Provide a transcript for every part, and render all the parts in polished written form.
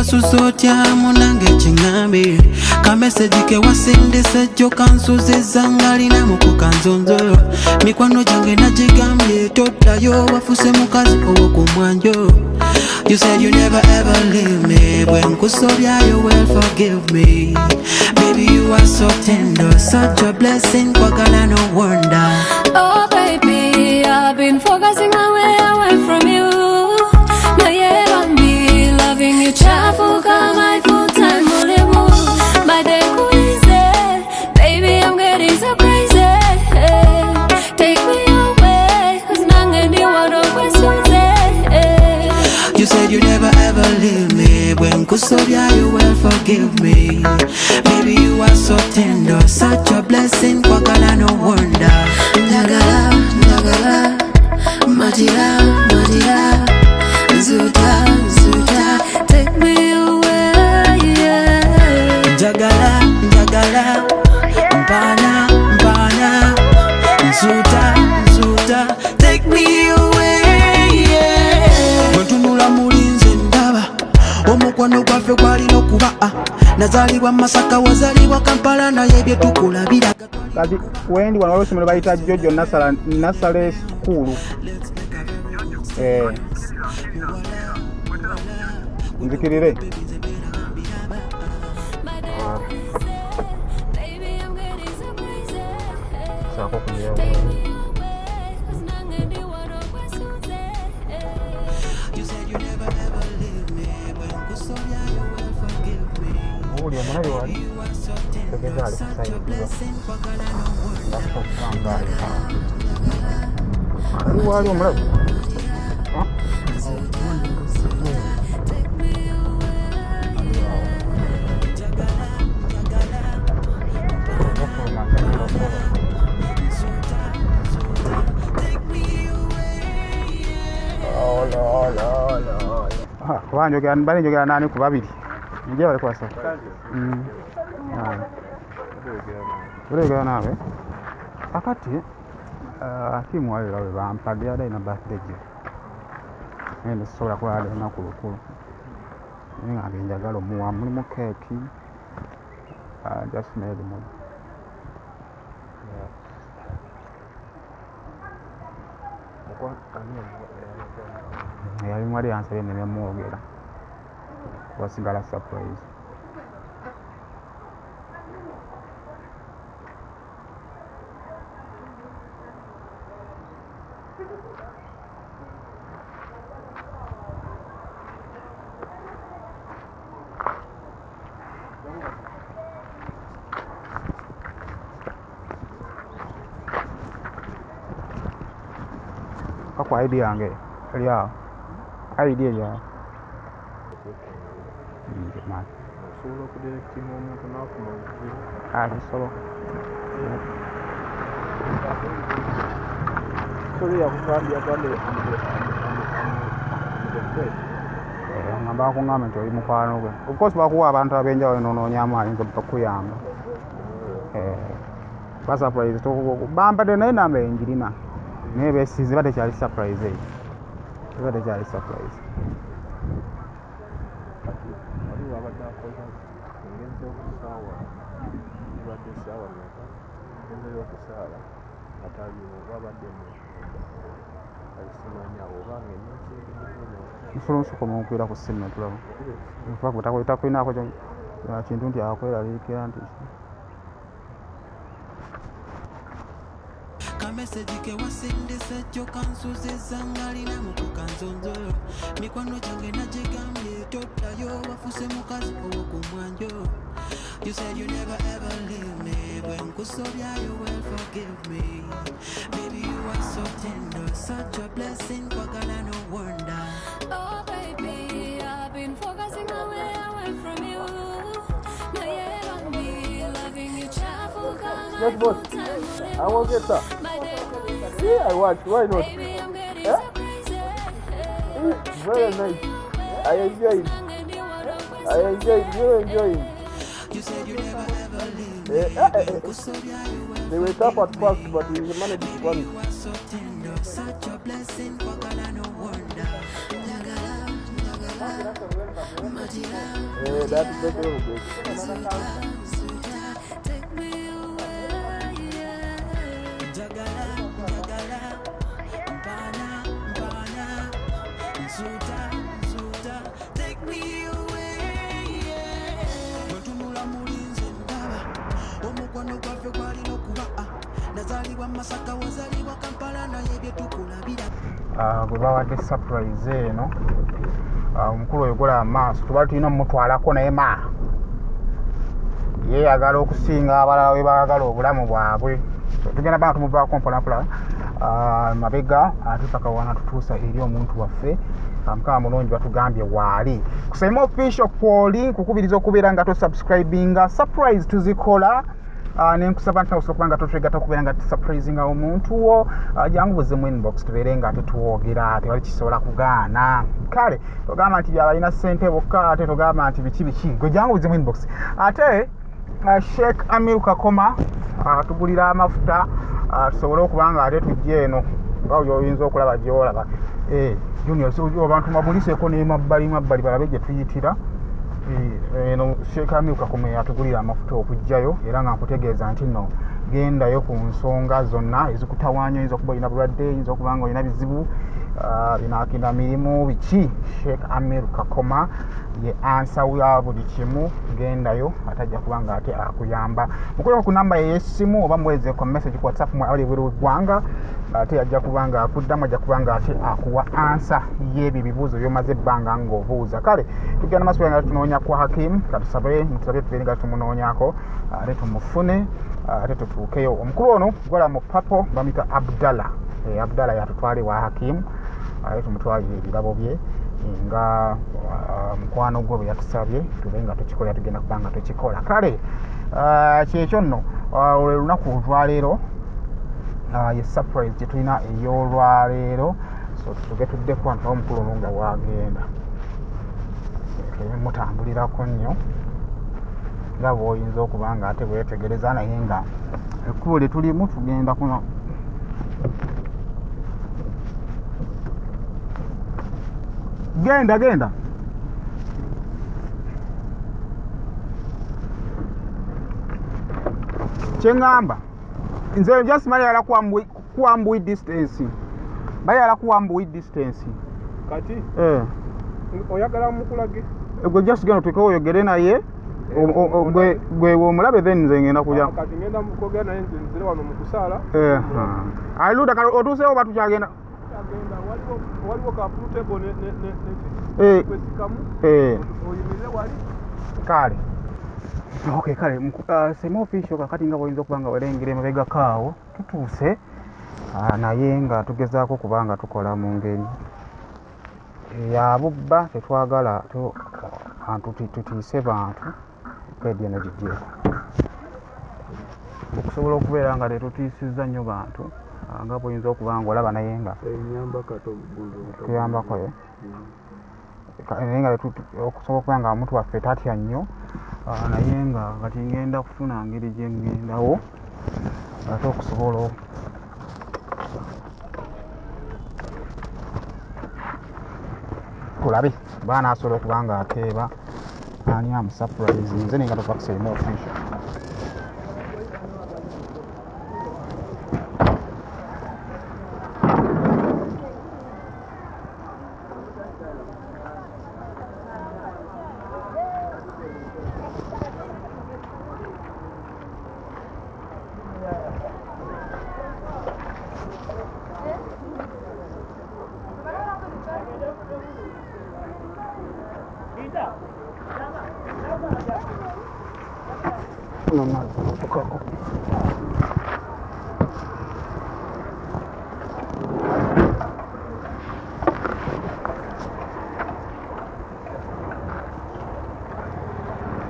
wasusotya munange kingambe kamesegi ke wasendesa jjo kansuziza ngalina mu kukanzonzo mikwano gyange nagigambye toddayo wafuse mukazi owokumwanjo. You said you never ever leave me. When kusobya you will forgive me. Baby you are so tender, such a blessing, kwagala no wonder. Oh baby, I've been focusing my way away from you. NAYE BAMBI, loving you chafuka my full time mulimu. My day kuize, baby I'm getting so crazy. Take me away, 'cause nange ndi wado kwesuze. You said you never ever leave me. When kusobya you will forgive me. Baby you are so tender, such a blessing, kwagala no wonder. Njagala, njagala, matira, matira, zuta, zuta, take me away, yeah. Njagala, njagala, mpana, mpana, nzuta, nzuta, take me away, yeah. Mwentunula mulinze ndaba omukwano gwaffe gwalina okuba nazaalibwa Masaka wazaalibwa Kampala naye bye tukulabira. Kati wendi wano olw'essomero bayita Jojo Nasale School. Nzikirire. Sako kumira. Uli omulabi wali tegeza ali kusayidibwa ngakusangaali ali wali omulabi bali njogera nani ku babiri nje bali kwasa ulegera nawe akati Hakimu wali lawe bampadde yadde na birthday gye nende sobola kwala na kulukulu ninga njagala omuwa mulimu keeki just made mu yali mwali ansabye ne mwogera wasigala surprise. Kwa ID yange eliawo ID eliawo osobola okudirectinga omuntu n'afuna obuzibu kisobola sole yakugambye atwale ngamba bakuŋŋamba nti oli mukwano gwe of course bakuwa abantu ab'enjawulo n'onoonya amaanyi nti bakuyamba ba surprise bampadde naye namba engirina naye beesize ba tekyali surprise eyo eba tekyali surprise. waliwo abadde akola ngenze okusaawa ibadde essaawa meka ngenzeyo okusaala ataliwo babadde mu alisimanya oba nsobola nsukoma omupiira ku ssimu netulaba takulinako kintu nti akweraliikira nti kamesegi ke wasendesa jjo kansuziza ngalina mu kukanzonzo mikwano gyange nagigambye toddayo wafuse mukazi owokumwanjo. You said you never ever leave me. When kusobya you will forgive me. Baby you are so tender, such a blessing, kwagala no wonder. Oh baby, I've been focusing my way away from you. NAYE BAMBI, loving you chafuka. Yes, boss. I won't get that. Yeah, I watch. Why not? Baby, I'm getting Yeah? so crazy. Very nice. I enjoy it. I enjoy it. You enjoy it. You said you never ever leave me. They were tough at first, but we managed to run. You are so tender, such a blessing, kwagala no wonder. That is the deal. Omukwano gwaffe gwalina okuba nazaalibwa Masaka wazaalibwa Kampala naye bye tukulabira gwe bawadde surprise eno omukulu oyo gola amaaso tuba tulina mumutwalako naye yeeyagala okusinga abalala we baagala obulamu bwabwe tugenda bana tumuvaako mpolampola mabega ate paka wana tutuusa eri omuntu waffe mukama mulungi batugambye waali ku SHAMIM official kwoli nkukubiriza okubeera nga tosubscribinga surprise tuzikola nenkusaba nti nawe kubanga totwegata okubeera nga tusurprisinga omuntu wo jangu buzimu inbox tubeere nga tetuwogera tewali kisobola kugaana kale togamba nti byabalina ssente bokka ate togamba nti biki gwe jangu buzimu inbox ate Sheikh Amir Kakoma tugulira amafuta tusobole okubanga ate tujje eno nga oyinza okulaba gyolaba junior abantu mabuliseeko nemabbali balabe gye tuyitira eno Sheikh Amir Kakoma yatugulira amafuta okujjayo era nga nkutegeeza nti no gendayo ku nsonga zonna ezikutawaanya oyinza okuba olina bulwadde oyinza okuba nga olina bizibu binakina mirimu biki Sheikh Amir Kakoma ye ansa ya buli kimu gendayo atajja kubanga ate akuyamba mukuleko ku namba y'essimu oba muweze ku message ku WhatsApp mwali buli gwanga ate ajja kubanga akuddamu ajja kubanga ate akuwa ansa y'ebyo ebibuuzo byomaze ebbanga ng'obuuza kale tugenda maaso nga tunoonya kwa Hakim katusabe mutusabe tubeere nga tumunoonyako ate tumufune ate tutuukeyo omukulu ono gola mu papo bamuyita Abdallah yatutwale wa Hakim ate tumutwalire ebirabo bye nga mukwano gwe bwe yatusabye tube nga tukikola tugenda kubanga tukikola kale kyekyo nno olunaku olwaleero ye surprise gye tulina ey'olwaleero so tutuge tuddeko antu omukulu ono nga wagenda mutambulirako nnyo nga bw'oyinza okuba nga ate bwetegereza naye nga ekkubo lye tulimu tugenda kuno genda kyengamba nze just mayala kuambuwi distance bayala kuambuwi distance kati oyagala mukulage gwe just genda tukewo oyogere naye gwe omulabe then nze ngenda kuja kati ngenda mukogera naye nzire wano mu kusaala aluda otuusewo batukyagenda waliwo ka putebo ne kwesikamu oyimirire wali kale okay kale SHAMIM official kakati nga bwoyinza okuba nga walengera emabega kaawo tutuuse naye nga tugezaako kubanga tukola mu ngeri yabubba tetwagala tutiise bantu kedi eno gigyeko okusobola okubeera nga tetutiisizza nnyo bantu nga bwoyinza okuba nga olaba naye nga tuyambako naye nga okusobola okuba nga omuntu waffe tatya nnyo naye nga kati ngenda kufuna ngeri gye ngendawo ate okusobola tulabe baana asobola okuba nga ateeba ani amusurprise nze nenga tova ku SHAMIM official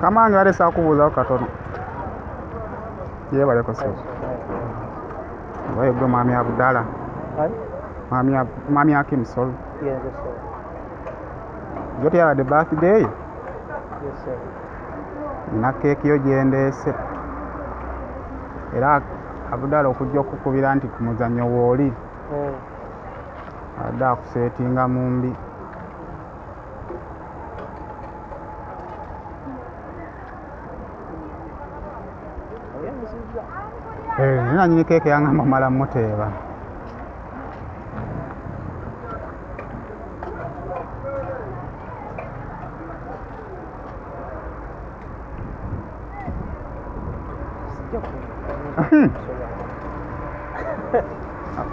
kamange ate saakubuuzaako katono yeebaleko sebo obaye gwe mwami Abdallah mwami Hakim sorry yo teyabadde birthday yo nina keeki yo gyendeese era Abdallah okujja okukubira nti ku muzannyo wooli adde akuseetinga mu mbi Nina nyini keeke yangamba mala muteeba.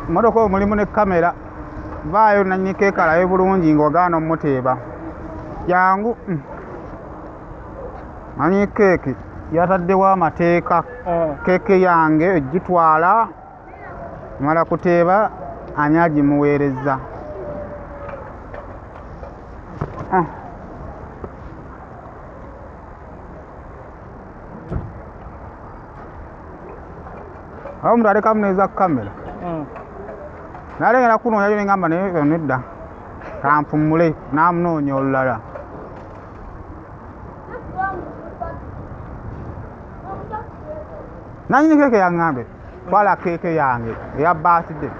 Motoka mulimu ne kamera. Vaayo nanyini keeke alabe bulungi ng'ogaana omuteeba. Jangu. Nanyini keeke yataddewo amateeka. Keeke yange egitwala mala kuteeba ani agimuweereza. Awo omuntu aleka muneeza kamera. Nalengera kuno yayo ngamba naye nedda. Kampumule n'amunoonya olulala. Nanyini keeke yaŋŋambe twala keeke yange eya birthday.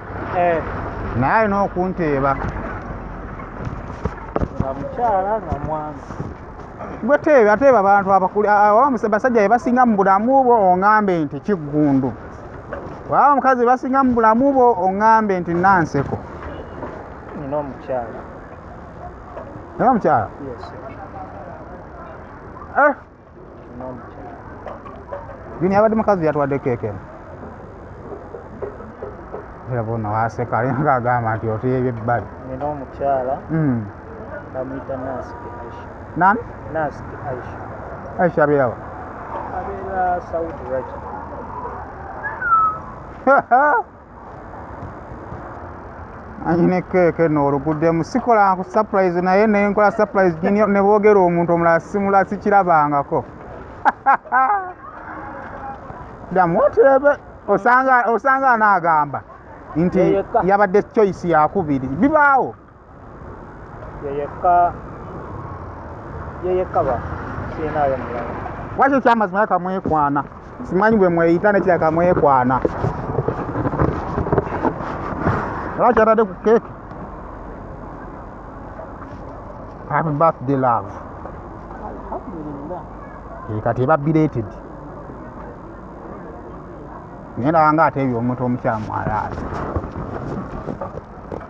Naye alina okunteeba. Mukyala nga mwana. Gwe teeba ateeba abantu abakulu basajja be basinga mu bulamu bwo oŋŋambe nti kiggundu. Waba omukazi basinga mu bulamu bwo oŋŋambe nti nanseko. Nina omukyala. Nina omukyala? Yes. Nina omukyala. Bini abadde mukazi yatwadde keeke eno. Era bonna waseka alina agamba nti oteebye ebbali. Nina omukyala. Bamuyita Nasiki Aisha. Nani? Nasiki Aisha. Aisha abeera wa? Abeera SAUD right. Anyine keeke no oluguddemu sikola ku surprise naye ne nkola surprise ne boogera omuntu omulala simula sikirabangako. Damuteebe osanga anaagamba nti yabadde choice yakubiri bibaawo. Yeyeka ba sinayo mulala. Wakyo kyamazima yakamwekwana simanyi bwe mweyita nekyakamwekwana. Lwaki atadde ku keeke? Happy birthday love. Alhamdulillah. Kati eba belated. Ngenda nga ateebye omuntu omukyamu alaala.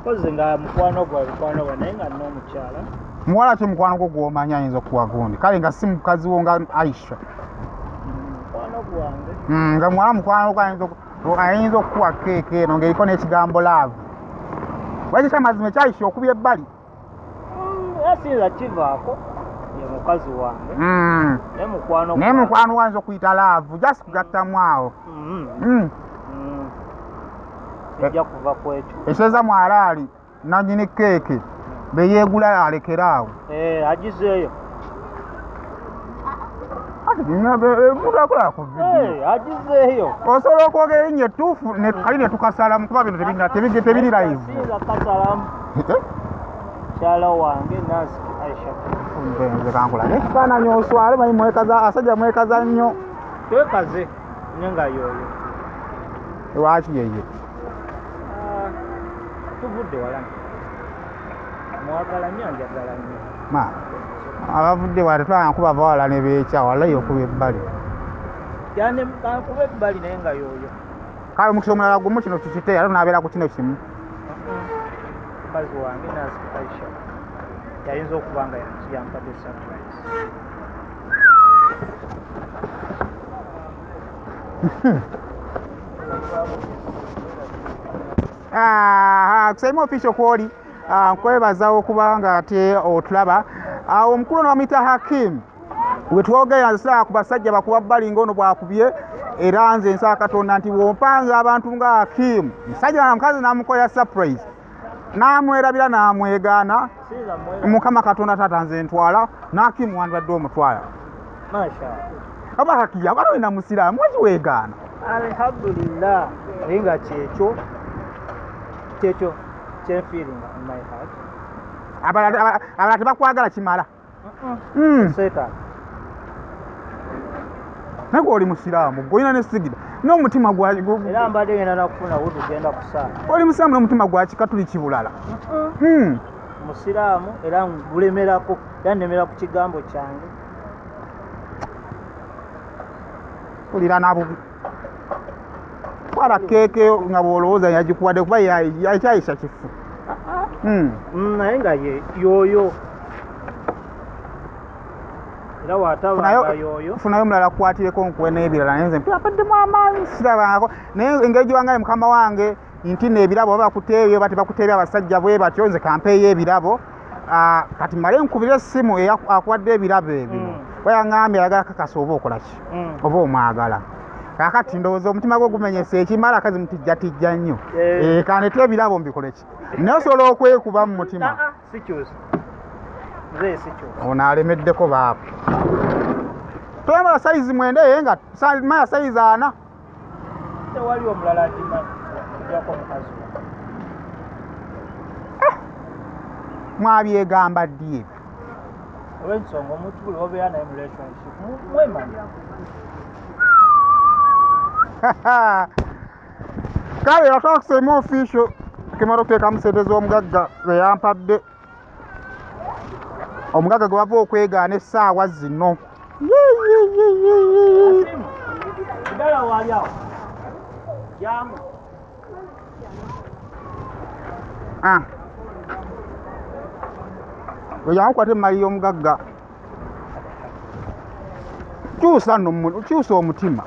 Koze nga mukwano gwa naye nga nina omukyala. Muwala ki mukwano gwo gw'omanyi ayinza okuwa gundi? Kale nga si mukazi wo nga Aisha. Mukwano gwange. Nga muwala mukwano gwo ayinza okuwa keeke eno ng'eriko n'ekigambo love. Lwaki kyamazima ekyayisha okubya ebbali? Yasinza kivaako. Ye mukazi wange. Naye mukwano wayinza okuyita love just kugattamu awo. Ejja kuva ku ekyo. Eseza mwalaali nanyini keeke be yeegula alekeraawo. Agizeeyo. Omuntu akola ku vidiyo. Agizeeyo. Osobola okwogera erinnya ettuufu kali ne tukasalamu kuba bino tebiri live. Sinza kasalamu. Mukyala wange Nasiki Aisha. Nze kankulaga ekifaananyi oswale manyi mwekaza asajja mwekaza nnyo. Twekaze nye nga yoyo. Lwaki yeye? Tuvudde wala. Mwagala nnyo njagala nnyo. Abavudde wala twankuba bawala ne beekya wala yokuba ebbali. Yane kankuba ebbali naye nga yoyo. Kale omukisa omulala gumu kino tukite ate n'abeera ku kino kimu. Mukazi wange Nasiki Aisha yayinza okuba nga yampadde surprise. Kusema official kwoli nkwebaza okuba nga ate otulaba. Omukulu ono bamuyita HAKIM. We twogera nsa ku basajja bakuba bbali ng'ono bwakubye era nze nsaba Katonda nti bw'ompanga abantu nga HAKIM musajja na mukazi n'amukolera surprise n'amwerabira n'amwegaana Mukama Katonda taata nze ntwala n'HAKIM wandibadde omutwala. Mashallah. Aba HAKIM abaana olina musiraamu waki weegaana? Alhamdulillah. Naye nga kyekyo feeling in my heart. Abalala tebakwagala kimala. Seta. Naye oli musiraamu gw'olina n'essigida n'omutima gwa era mbadde ngenda nakufuna wudu genda kusaala. Oli musiraamu n'omutima gwa kikatuli kibulala. Musiraamu era ngulemerako era nnemera ku kigambo kyange. Olira nabubi. twala keeke nga bw'olowooza yagikuwadde kuba yakyayisa kifu. Naye nga yoyo era watabanga yoyo funayo mulala kukwatireko nkuwe n'ebirala naye nze mpiapaddemu amaanyi sirabangako naye engeri gyewangaye mukama wange nti n'ebirabo baba bakuteebye bati bakuteebye abasajja bwe batyo nze kampeeyo ebirabo kati male nkubira essimu akuwadde ebirabo ebino weyaŋŋambye ayagala kakasa oba okolaki oba omwagala kakati ndowooza omutima gwe gumenyesa ekimala akazi mutijjatijja nnyo kanete ebirabo mbikoleki naye osobola okwekuba mu mutima ono alemeddeko baabo toyambala sayizi 9 ye nga maya sayizi 4 tewali omulala agimanyi ojjako mukazi mwabyegamba ddi ebyo olw'ensonga omuntu buli obeera naye mu relationship mwemanya kale yatwala kusema official kemala okuteeka musenteze omugagga bwe yampadde omugagga gwe bava okwegaana essaawa zino ddala waali awo jangu bwe yamukwata emmali y'omugagga kyusa omutima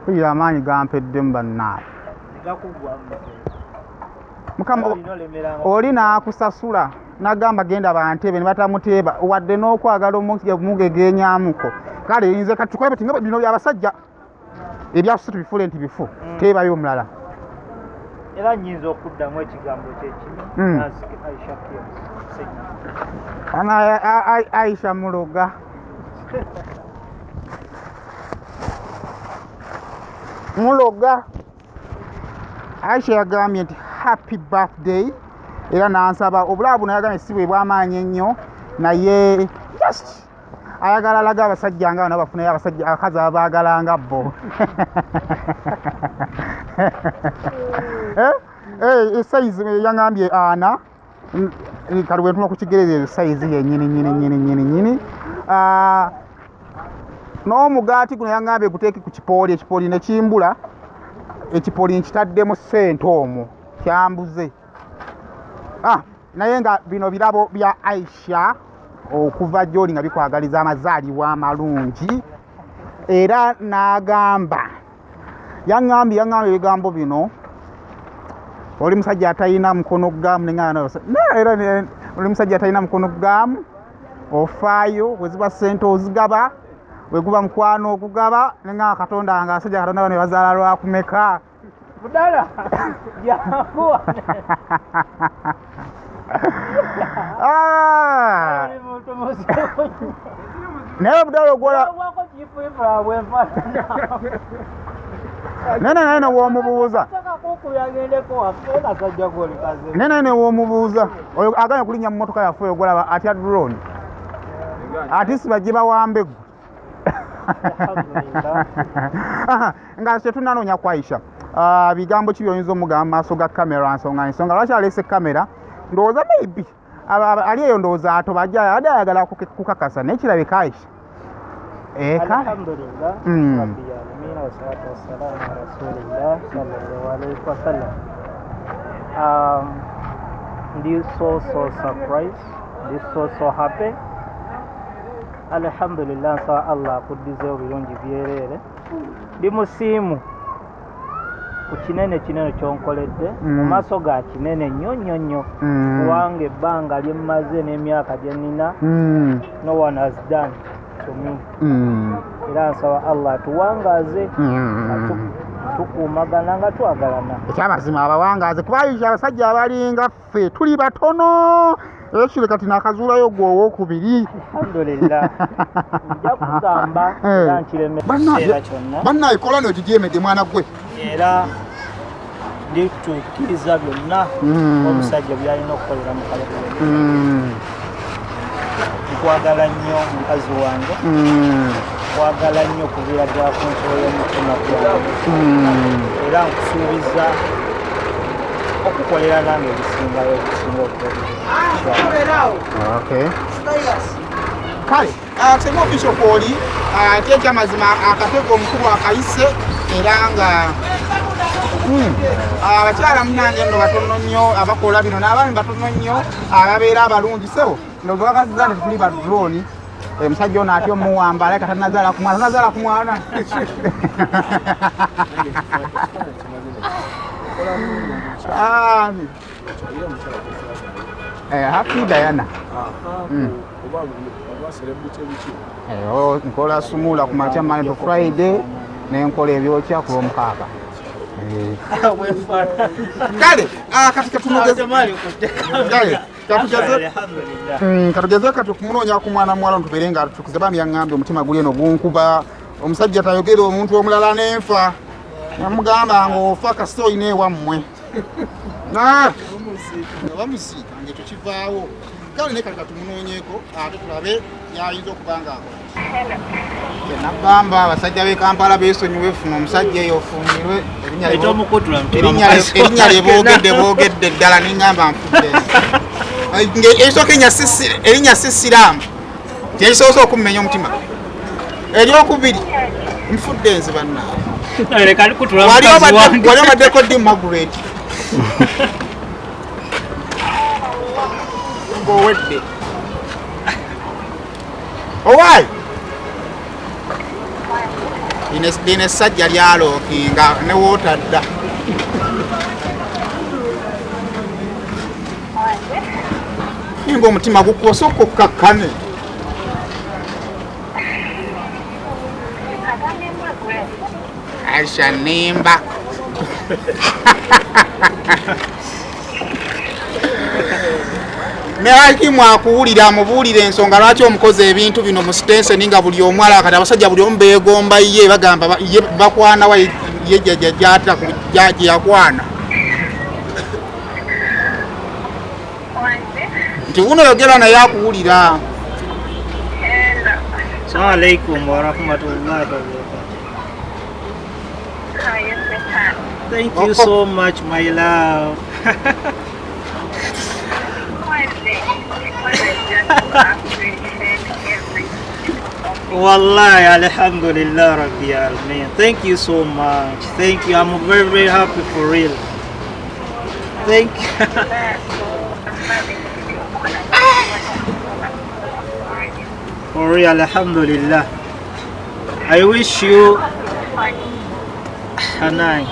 ira amaanyi gampeddemu bannaabe mukama oli naakusasula nagamba genda bantebe ne batamuteeba wadde n'okwagala omugegeenyamuko kale nze katukole bati nga bino byabasajja ebyakusa tubifule nti bifu teebayo omulala era nnyinza okuddamu ekigambo kyekimu Aisha muloga Aisha yagambye nti happy birthday era nansaba obulabu buno yagambye si bwe bw'amaanyi ennyo naye just ayagala alaga abasajja nga bano bafunayo abasajja abakazi abaagalanga bo esayizi yangambye ana kali bwentuma ku kigereza eyo sayizi yennyini n'omugaati guno yangambye guteeke ku kipooli ekipooli ne kimbula ekipooli nkitaddemu ssente omwo kyambuze naye nga bino birabo bya Aisha okuva gy'oli nga bikwagaliza amazaalibwa amalungi era n'agamba yaŋŋambye ebigambo bino oli musajja atalina mukono gaamu era oli musajja atalina mukono gaamu ofaayo we ziba ssente ozigaba we guba mukwano okugaba nenga katonda nga asajja katonda bano bazaala lwakumeka budala yangu naye budala ogwola nene w'omubuuza nene w'omubuuza oyo aganya okulinnya mu mmotoka yaffe oyo golaba atya drone ati sibajje bawambe gwe nga tetunanoonya ku Aisha bigambo ki by'oyinza omugamba maaso ga kamera ensonga lwaki aleese kamera ndowooza maybe ali eyo ndowooza atobajja ade ayagala kukakasa naye kirabika Aisha alhamdulillah rabbil alamin wa salatu wassalamu ala rasulillah sallallahu alaihi wasallam ndi so surprised ndi so happy alhamdulillah sa Allah kuddize obirungi byerere ndi musiimu ku kinene kyonkoledde mu maaso ga kinene nnyo kubanga ebbanga lyemmaze n'emyaka gye nnina no one has done to me era nsaba Allah tuwangaze tukuumagana nga twagalana ekyamazima abawangaze kuba Aisha abasajja abalinga ffe tuli batono ekire kati nakazuulayo gwe owookubiri alhamdulillah nja kugamba era nkiremera kyonna bannaye kola n'ogidyemedde mwana gwe era ndituukiriza byonna omusajja byalina okukolera mukale nkwagala nnyo mukazi wange nkwagala nnyo kubiraga ku nsolo y'omutima gwange era nkusuubiza okukolera nange ebisingayo okusinga okukolera kale kusema official kwoli ate ekyamazima akatego omukulu akayise era nga abakyala munange nno batono nnyo abakola bino n'abaami batono nnyo ababeera abalungi sebo ndowooza wakaziza nti tuli badroni omusajja ono ate omuwamba aleka tanazaala ku mwana Happy Diana. Nkola sumula ku makya Monday to Friday nenkola ebyokya ku Lwomukaaga. Kale katika katugeze katukumunoonya ku mwana muwala ntubeere nga tukuze bambi yaŋŋambye omutima guli eno gunkuba omusajja tayogera omuntu omulala n'enfa namugamba ng'ofa kasita oyina ewammwe bamusiika ngaekyo kale ne kale katumunoonyeeko ate tulabe yayinza okuba nga nagamba abasajja b'e Kampala beesonyiwe funa omusajja eyo ofuumirwe erinnya lyeboogedde ddala neŋŋamba nfudde erisooka erinnya sisiraamu tyerisoose okummenya omutima eryokubiri nfudde nze bannaawe wali obaddeko Ddi Margaret ng'owedde owaayi lino essajja lyalookinga ne wootadda nga omutima gukwosooka okkakkane Aisha nimba ne HAKIM akuwulira amubuulira ensonga lwaki omukozi ebintu bino mu sitenseni nga buli omu alaba kati abasajja buli omu beegomba ye bagamba ye bakwanawa ye jjajjata gye yakwana nti wuuno yogera naye akuwulira. Assalamu alaikum warahmatullahi wabarakatuh. Thank you so much, my love. Wallahi, alhamdulillah, Rabbi Alamin. Thank you so much. Thank you. I'm very, very happy for real. Thank you. For real, alhamdulillah. I wish you Hanai.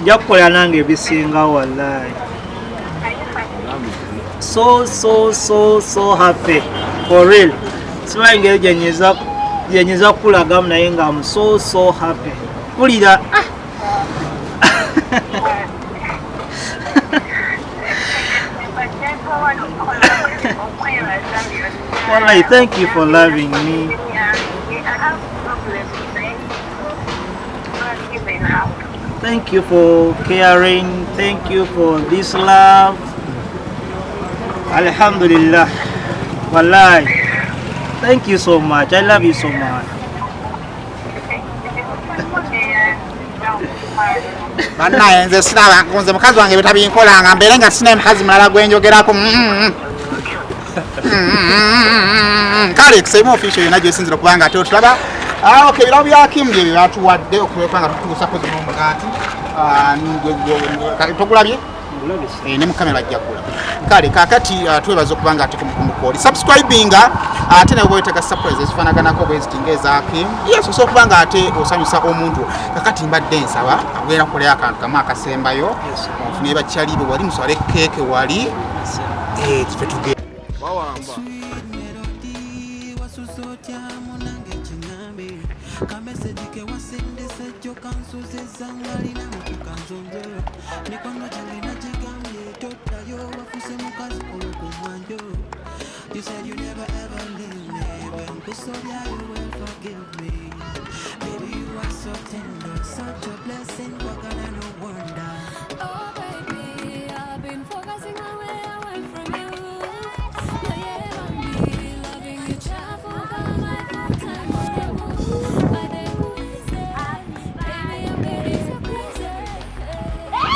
Jakola nange bisinga wallahi. So happy. For real. Siwange jenyeza kulaga naye nga I'm so happy. Ulira Wallahi, thank you for loving me. Thank you for caring. Thank you for this love. Alhamdulillah. Wallahi. Thank you so much. I love you so much. Bannaye nze siraba nze mukazi wange betabinkolanga mbeere nga sina mukazi mulala gwenjogerako kale kusema official yonna gyesinzira kubanga ate otulaba okay ebirabo bya HAKIM bye byatuwadde okubeera nga tutuusako zino omugaati togulabye ne mukamera ajja kula kale kakati twebaza okuba nga ate kumukoli subscribinga ate nawe bwetega surprise ezifaanaganako bwezitinga eza HAKIM yes osobola okuba nga ate osanyusa omuntu kakati mbadde nsaba agenda kukolera akantu kamu akasembayo onfune bakyali be wali muswale keeke wali kife tugenda bawamba kamesejike wasindise jjo kansuzizza ngalina mukukanzonzo mikono gyange nagigambye toddayo wafuse mukazi olwokumwanjo. You said you never ever leave me when kusobya you will forgive me. Baby you are so tender, such a blessing, wakana no wonder. Oh baby, I've been focusing away from you. Yeah, BAMBI, loving you, chafu kama full-time forever. But then who is it? Baby, I'm getting so crazy. Hey,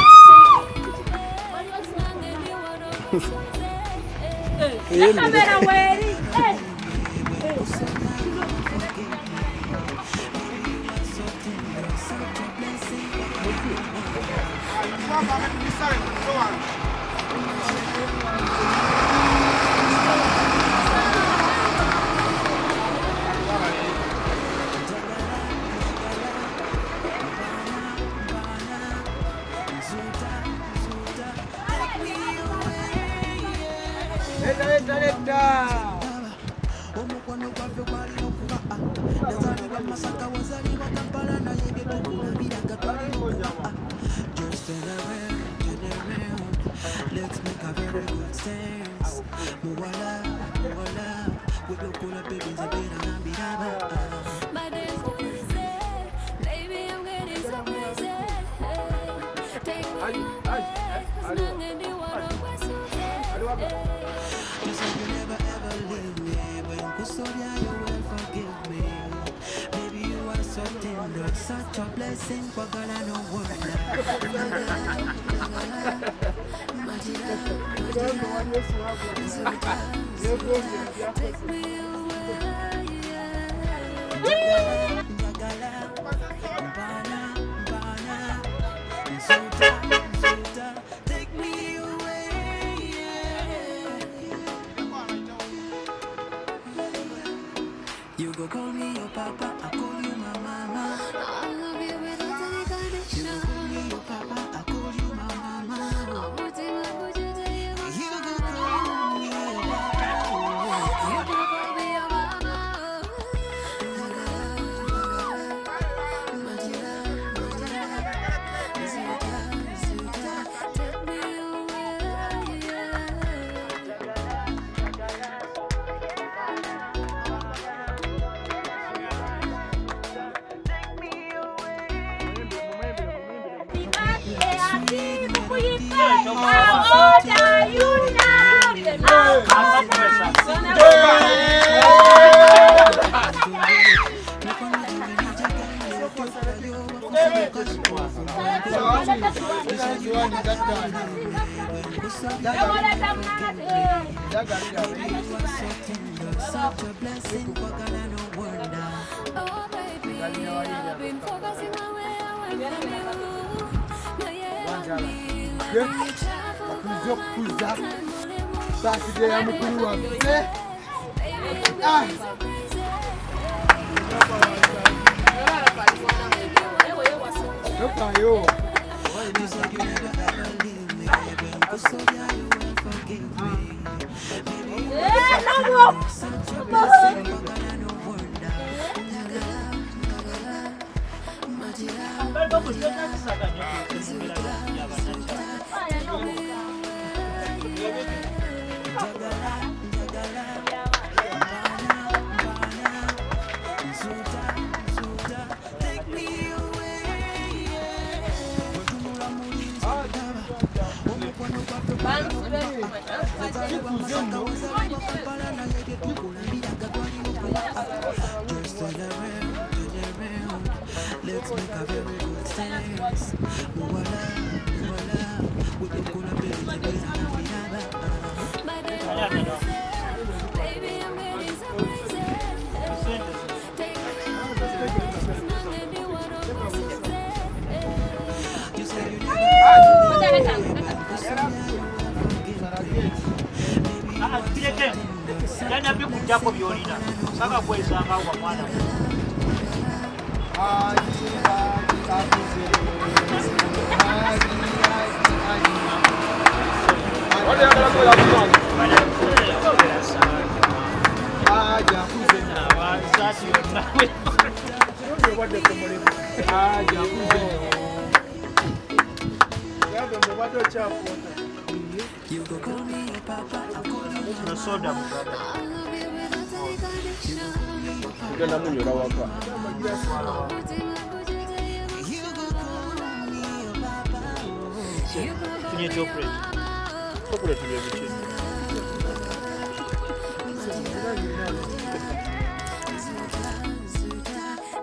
omukwano gwaffe gwalina okuba nazalibwa Masaka wazalibwa Kampala naye byetukulabiraga twalina okuba just turn around let's make a very good sense muwala wedokola baby nze beera nambiraba My days will be sad, baby, I'm getting so crazy. Take me away, 'cause nothing you wanna waste your day. you said you never ever leave me when kusoria you will forgive me baby you are so tender such a blessing kwagala no wonder Take me away, take me away, you go call me your papa, I call you my mama. I love you without any You condition. go call me your papa, I call you my mama. I'm putting my foot to you. You go call me your papa. You can call me your mama. Take me Such a blessing, kwagala no wonder. Oh baby, I've been focusing my way away from you. NAYE BAMBI, loving you travel Saturday ya mukuru wange. baby, I'm getting so crazy. Yokayo. You said you never ever leave me, baby. Kusoria you will forgive me. Baby, you are such a blessing, kwagala no wonder. Take me away, wetunula mulinzi ndaba omukwano gwaffe Masaka wazalibwa Kampala naye byetukulabiraga twalina okuba just turn around let's make a very good sense muwala wedokola baby nze beera nambiraba My days will be sad, baby, I'm getting so crazy. Take me away, 'cause nothing you wanna waste your day. you said you never Jana bikujjako byolina saka kwesanga wa mwana you go call me your papa, I call you my soda mugaba I love you without any condition. Ugenda munyola waka. I'm putting my foot to you. you go call me your papa. You can call tunye me chocolate your mama. Chocolate bye biki?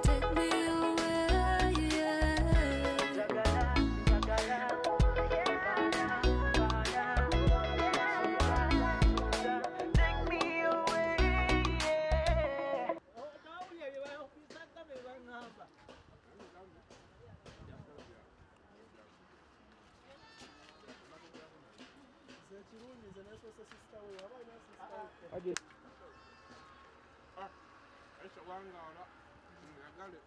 Take me away, nze nesose sisita we waba ina sisita we Aje Aisha wangaala nagale